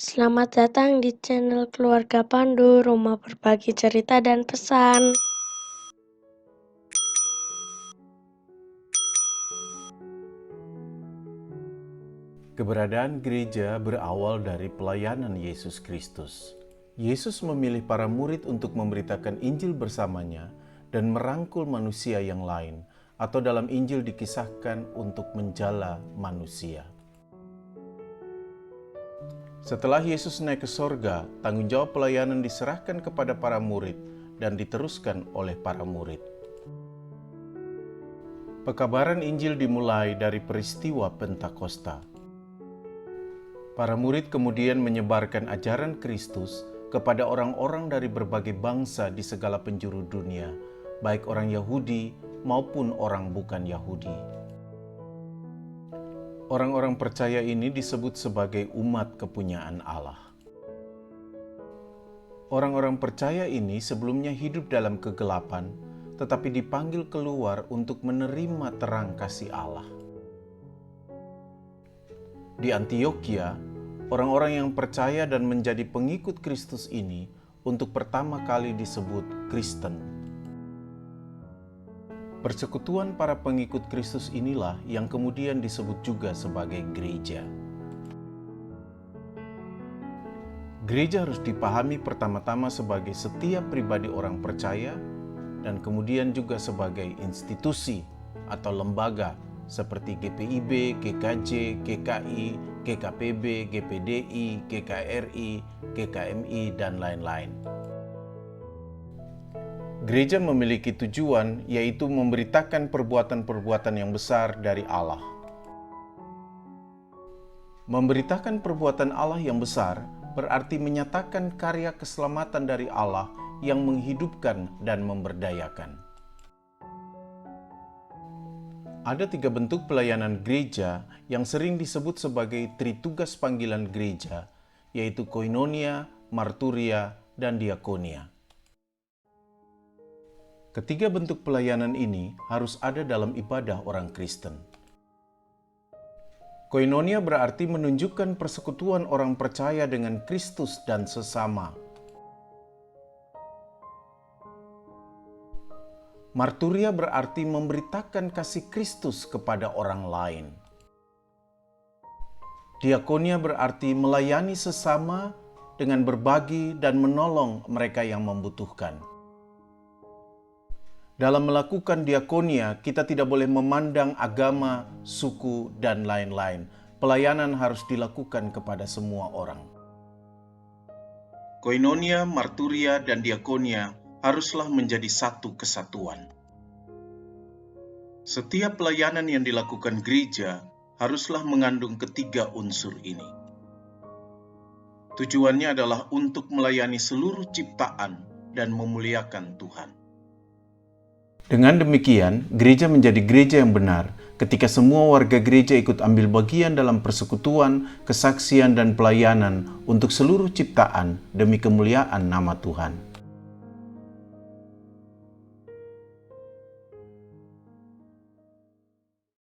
Selamat datang di channel Keluarga Pandu, rumah berbagi cerita dan pesan. Keberadaan gereja berawal dari pelayanan Yesus Kristus. Yesus memilih para murid untuk memberitakan Injil bersamanya dan merangkul manusia yang lain, atau dalam Injil dikisahkan untuk menjala manusia. Setelah Yesus naik ke sorga, tanggung jawab pelayanan diserahkan kepada para murid dan diteruskan oleh para murid. Pekabaran Injil dimulai dari peristiwa Pentakosta. Para murid kemudian menyebarkan ajaran Kristus kepada orang-orang dari berbagai bangsa di segala penjuru dunia, baik orang Yahudi maupun orang bukan Yahudi. Orang-orang percaya ini disebut sebagai umat kepunyaan Allah. Orang-orang percaya ini sebelumnya hidup dalam kegelapan, tetapi dipanggil keluar untuk menerima terang kasih Allah. Di Antiokhia, orang-orang yang percaya dan menjadi pengikut Kristus ini untuk pertama kali disebut Kristen. Persekutuan para pengikut Kristus inilah yang kemudian disebut juga sebagai gereja. Gereja harus dipahami pertama-tama sebagai setiap pribadi orang percaya dan kemudian juga sebagai institusi atau lembaga seperti GPIB, GKJ, GKI, GKPB, GPDI, GKRI, GKMI, dan lain-lain. Gereja memiliki tujuan, yaitu memberitakan perbuatan-perbuatan yang besar dari Allah. Memberitakan perbuatan Allah yang besar berarti menyatakan karya keselamatan dari Allah yang menghidupkan dan memberdayakan. Ada 3 bentuk pelayanan gereja yang sering disebut sebagai tritugas panggilan gereja, yaitu koinonia, marturia, dan diakonia. Ketiga bentuk pelayanan ini harus ada dalam ibadah orang Kristen. Koinonia berarti menunjukkan persekutuan orang percaya dengan Kristus dan sesama. Marturia berarti memberitakan kasih Kristus kepada orang lain. Diakonia berarti melayani sesama dengan berbagi dan menolong mereka yang membutuhkan. Dalam melakukan diakonia, kita tidak boleh memandang agama, suku, dan lain-lain. Pelayanan harus dilakukan kepada semua orang. Koinonia, marturia, dan diakonia haruslah menjadi satu kesatuan. Setiap pelayanan yang dilakukan gereja haruslah mengandung ketiga unsur ini. Tujuannya adalah untuk melayani seluruh ciptaan dan memuliakan Tuhan. Dengan demikian, gereja menjadi gereja yang benar ketika semua warga gereja ikut ambil bagian dalam persekutuan, kesaksian, dan pelayanan untuk seluruh ciptaan demi kemuliaan nama Tuhan.